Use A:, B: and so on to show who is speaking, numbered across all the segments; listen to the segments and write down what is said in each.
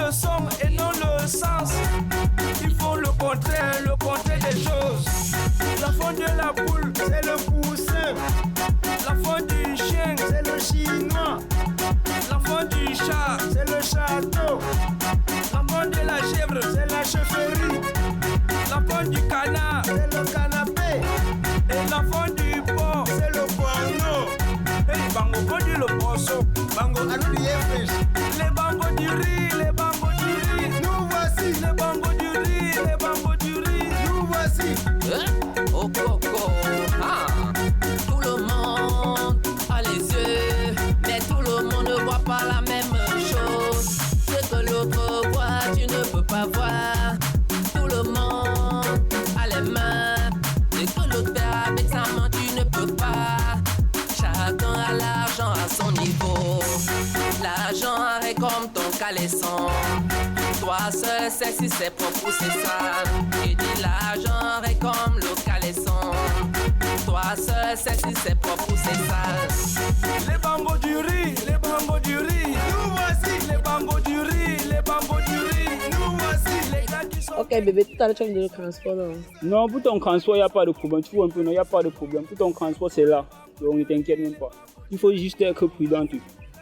A: le son et non le sens. Il faut le contraire des choses. L'enfant de la poule, c'est le poussin. L'enfant du chien, c'est le chinois. L'enfant du chat, c'est le château. L'enfant de la chèvre, c'est la chefferie. L'enfant du canard, c'est le canapé. Et l'enfant du porc, c'est le porno. Hey, bango, qu'on dit le porceau. Bango, les bangos du riz, les bangos du riz. Nous voici. Les bangos du riz, les bangos du riz. Nous voici.
B: Oh coco, tout le monde a les yeux, mais tout le monde ne voit pas la même chose. Ce que l'autre voit, tu ne peux pas voir. Tout le monde a les mains, ce que l'autre fait avec sa main, tu ne peux pas. Chacun a l'argent à son niveau. L'argent est comme ton caleçon. Toi seul sais si c'est propre ou c'est sale. Et dis l'argent est comme le caleçon. Toi seul sais si c'est propre ou c'est sale.
A: Les bangos du riz, les bangos du riz. Nous voici. Les bangos du riz, les bangos du riz. Nous voici. Les gars qui sont...
C: Ok bébé, tout à l'heure tu vas me donner le transport non?
D: Non, pour ton transport, il n'y a pas de problème. Tu vois un peu, non, il n'y a pas de problème. Pour ton transport, c'est là. Donc ne t'inquiète même pas. Il faut juste être prudent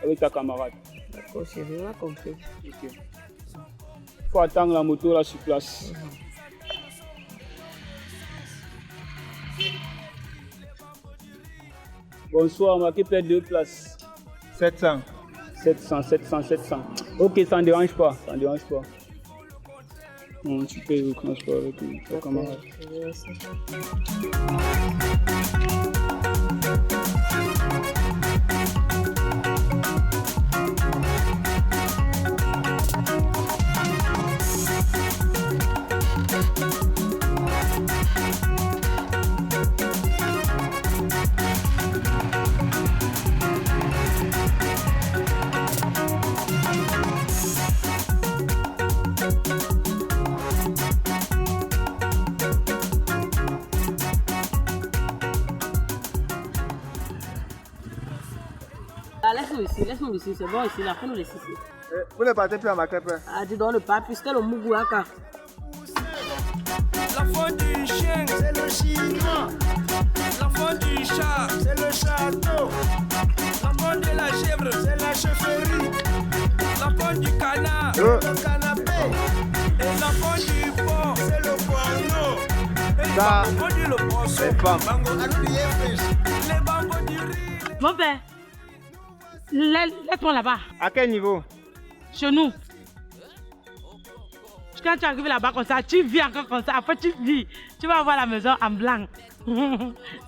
D: avec ta camarade.
C: D'accord chérie, on a compris.
D: Ok. Il faut attendre la moto là sur place. Bonsoir, on va peut-être 2 places.
E: 700.
D: 700. Ok, ça ne dérange pas, ça ne dérange pas. Bon, tu payes le transport avec ta camarade.
C: Laisse-nous ici, c'est bon ici, là, faut nous laisser ici.
E: Vous ne partez plus à ma crêpe.
C: Ah, dis donc le pas, puisque le Mougouaka.
A: L'enfant du chien, c'est le chinois. L'enfant du chat, c'est le château. L'enfant de la chèvre, c'est la chefferie. L'enfant du canard, c'est le canapé. Et l'enfant du porc, c'est le porno. Et
E: Ça,
A: on dit le porceau.
E: c'est pas.
A: Les bangos du riz.
C: Mon père, laisse-moi là-bas,
E: À quel niveau?
C: chez nous. Quand tu arrives là-bas comme ça, tu vis encore comme ça. Après, tu vis. Tu vas voir la maison en blanc.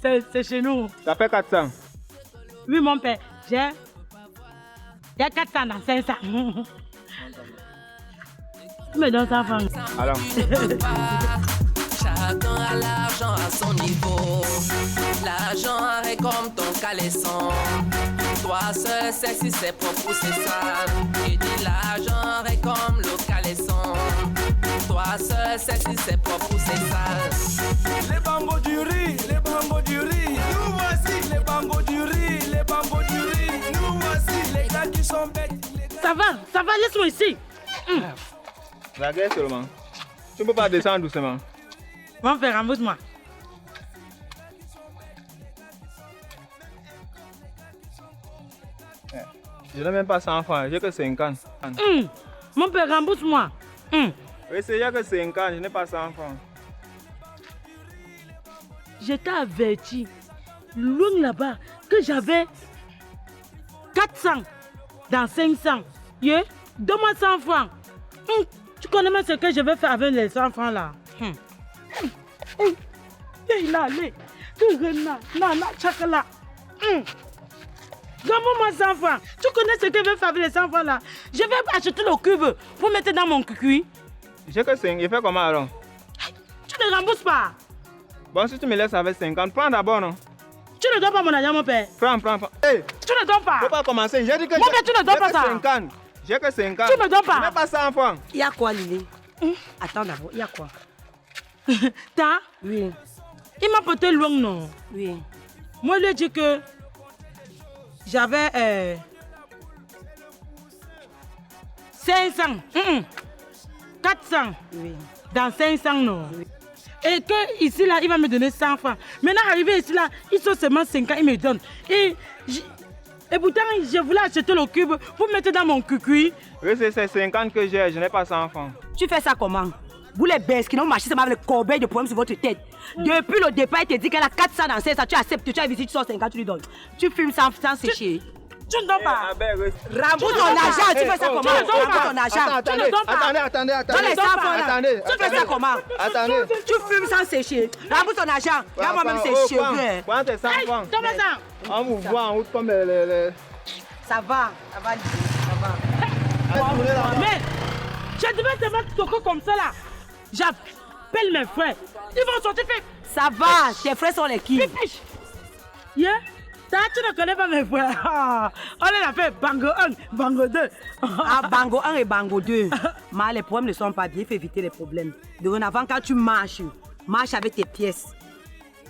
C: C'est chez nous.
E: Ça fait 400.
C: Oui, mon père, j'ai 400 dans 500. Tu me donnes 100 francs.
E: Alors.
B: Chacun a l'argent à son niveau. L'argent est comme ton caleçon. Toi seul sais si c'est propre ou c'est sale. Et dis l'argent est comme le caleçon. Toi seul sais si c'est propre ou c'est sale.
A: Les bangos du riz, les bangos du riz. Nous voici. Les bangos du riz, les bangos du riz. Nous voici. Les gars qui sont bêtes.
C: Ça va, laisse-moi ici.
E: La guerre seulement. Tu ne peux pas descendre doucement.
C: Mon père, rembourse-moi.
E: Je n'ai même pas 100 francs, j'ai que 50.
C: Mon père, rembourse-moi.
E: Oui, c'est que 50, je n'ai pas 100 francs.
C: Je t'ai averti, loin là-bas, que j'avais 400 dans 500. Yeah? Donne-moi 100 francs. Tu connais même ce que je vais faire avec les 100 francs là. Il a allé. Nana, chocolat. Donne-moi 100 francs. Tu connais ce que je vais faire avec les 100 francs là. Je vais acheter le cube pour mettre dans mon cucuy.
E: J'ai que 5, il fait comment alors?
C: Tu ne rembourses pas.
E: Bon, si tu me laisses avec 50, prends d'abord, non?
C: Tu ne donnes pas mon argent, mon père.
E: Prends. Hey,
C: tu ne donnes pas.
E: Faut pas commencer. J'ai dit que
C: mon père, tu ne donnes pas ça.
E: 50. J'ai que 50.
C: Tu me donnes pas.
E: Je n'ai pas 100 francs.
C: Il y a quoi, Lily? Attends d'abord, il y a quoi? Ta? Oui. Il m'a porté loin, non? Oui. Moi, il lui ai dit que j'avais 500. 400.
F: Oui.
C: Dans 500, non. Et que ici, là, il va me donner 100 francs. Maintenant, arrivé ici, là, ils sont seulement 50, il me donne. Et pourtant, je voulais acheter le cube pour mettre dans mon cucuy.
E: Oui, c'est 50 que j'ai, je n'ai pas 100 francs.
F: Tu fais ça comment? Vous les baisses qui n'ont marché, c'est avec le corbeil de problèmes sur votre tête. Depuis le départ, il te dit qu'elle a 400 dans 500, tu acceptes, tu as visité, tu sors 50, tu lui donnes. Tu fumes sans sécher.
C: Tu ne donnes pas.
F: Rembourse ton argent, tu fais ça comment? Rembourse ton argent.
E: Attendez.
F: Dans les 100 francs là.
E: Attendez.
F: Tu fais ça comment?
E: Attendez.
F: Tu fumes sans sécher. Rembourse ton argent. Regarde moi-même ses cheveux.
E: Prends tes 100 francs.
C: Donne-moi ça.
E: On vous voit en route comme les...
F: Ça va,
C: Mais, je devais te mettre Toko comme ça là. J'appelle mes frères. Ils vont sortir.
F: Ça va, tes frères sont les qui?
C: Yeah? Tu ne connais pas mes frères. On les a fait Bango 1, Bango 2.
F: Ah, Bango 1 et Bango 2. Mais les problèmes ne sont pas bien, il faut éviter les problèmes. Dorénavant, quand tu marches, marche avec tes pièces.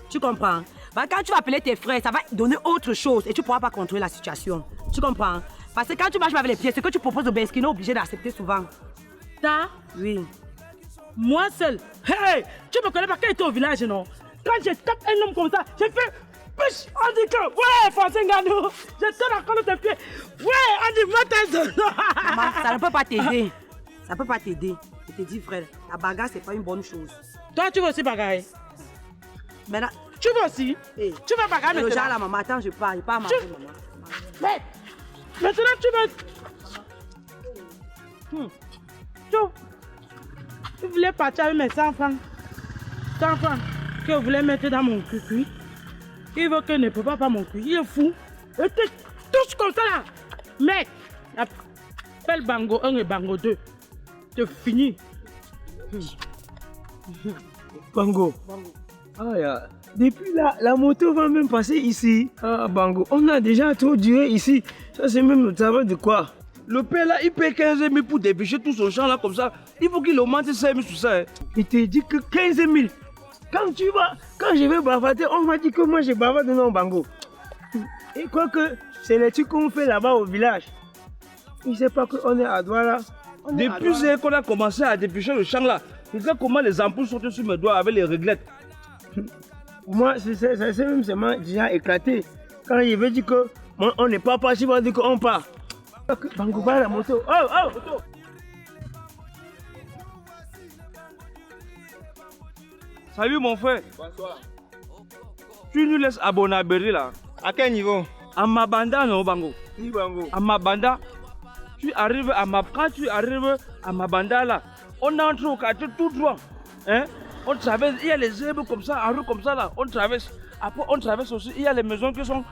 F: Tu comprends? Quand tu vas appeler tes frères, ça va donner autre chose et tu ne pourras pas contrôler la situation. Tu comprends? Parce que quand tu marches avec les pièces, ce que tu proposes au Beskino est obligé d'accepter souvent. Oui.
C: Moi seul. Hey, tu me connais pas quand j'étais au village, non? Quand je tape un homme comme ça, j'ai fait... Push, on dit que, ouais, Français Ngano, je te encore tes pieds. Ouais, on dit, matin.
F: Ça ne peut pas t'aider. Ça ne peut pas t'aider. Je te dis, frère, la bagarre, c'est pas une bonne chose.
C: Toi, tu veux aussi bagarrer?
F: Maintenant,
C: tu veux aussi?
F: Hey,
C: tu veux bagarrer maintenant?
F: Déjà, la maman, attends, je parle pas à maman.
C: Mais, maintenant, tu voulais partir avec mes 100 francs. 100 francs que je voulais mettre dans mon cucuy. Il veut que je ne peux pas mon cucuy. Il est fou. Et tu touches comme ça là. Mec, appelle Bango 1 et Bango 2. C'est fini.
G: Bango. Depuis la moto va même passer ici. Ah, Bango, on a déjà trop duré ici. Ça, c'est même le travail de quoi? Le père là, il paie 15 000 pour dépêcher tout son champ là comme ça. Il faut qu'il augmente 5 000 sur ça. Hein. Il te dit que 15 000. Quand je vais bavarder, on m'a dit que moi je bavarde non, Bango. Et quoi que c'est les trucs qu'on fait là-bas au village. Il ne sait pas qu'on est à Douala. Depuis qu'on a commencé à dépêcher le champ là, regarde comment les ampoules sont sur mes doigts avec les réglettes. Moi, c'est même seulement déjà éclaté. Quand il veut dire qu'on n'est pas parti, on va dire qu'on part. Bango, va la moto. Oh, moto. Salut mon frère.
E: Bonsoir.
G: Tu nous laisses à Bonabéry là.
E: À quel niveau?
G: À Mabanda non Bango.
E: Ni Bango.
G: À Mabanda. Quand tu arrives à Mabanda là, on entre au quartier tout droit. Hein? On traverse, il y a les herbes comme ça, en rue comme ça là, on traverse. Après on traverse aussi, il y a les maisons qui sont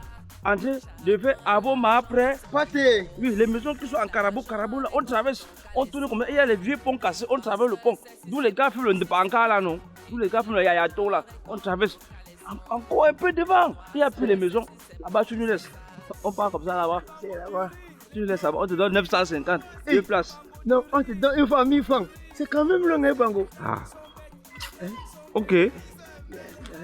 G: en train de faire avant, mais après.
E: Pâté.
G: Oui, les maisons qui sont en carabou là, on traverse, on tourne comme ça. Il y a les vieux ponts cassés, on traverse le pont. D'où les gars font le Ndepanka là, non? D'où les gars font le Yayato là, on traverse. Encore un peu devant, il n'y a plus les maisons. Là-bas, tu nous laisses. On part comme ça là-bas.
E: C'est là-bas.
G: Tu nous laisses là-bas, on te donne 950, deux places.
E: Non, on te donne une fois 1000 francs. C'est quand même long, hein, Bango.
G: Ah. Hein? Ok.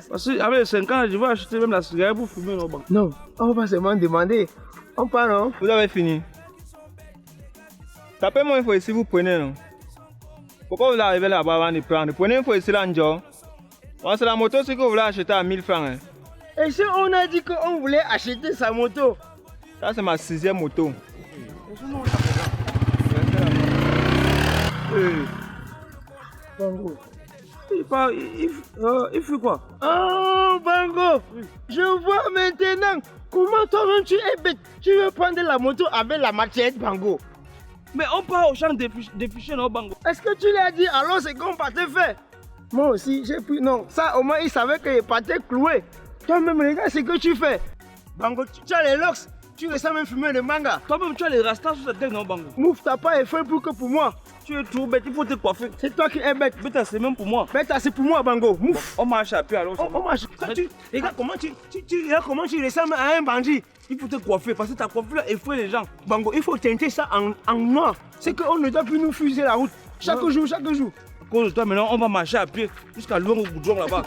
G: Parce qu'avec les 5 ans, je vais acheter même la cigarette pour fumer nos banques.
E: Non, on va seulement demander. On part, non? Vous avez fini. Tapez-moi une fois ici, vous prenez, non? Pourquoi vous arrivez là-bas avant de prendre? Prenez une fois ici, là, Njo. C'est la moto, c'est que vous voulez acheter à 1000 francs. Hein.
G: Et si on a dit qu'on voulait acheter sa moto?
E: Ça, c'est ma 6e moto.
G: Bango. Il fait quoi?
E: Oh, Bango! Je vois maintenant comment toi-même tu es bête. Tu veux prendre la moto avec la machette, Bango.
G: Mais on part au champ des fichiers, non, Bango?
E: Est-ce que tu l'as dit alors c'est qu'on partait faire? Moi aussi, j'ai pris. Non, ça au moins il savait qu'il partait cloué. Toi-même, regarde ce que tu fais. Bango, tu as les locks. Tu restes même fumer le manga.
G: Toi-même, tu as les rastas sur ta tête, non, Bango?
E: Mouf, t'as pas effet pour que pour moi.
G: Tu es trop bête, il faut te coiffer.
E: C'est toi qui es bête.
G: Bête, c'est même pour moi.
E: Bête, c'est pour moi, Bango. Mouf.
G: On marche à pied alors.
E: On marche. Regarde comment tu ressembles à un bandit.
G: Il faut te coiffer parce que ta coiffure effraie les gens.
E: Bango, il faut teinter ça en noir. C'est qu'on ne doit plus nous fuser la route. Chaque jour.
G: À cause de toi, maintenant, on va marcher à pied jusqu'à loin au goudron là-bas.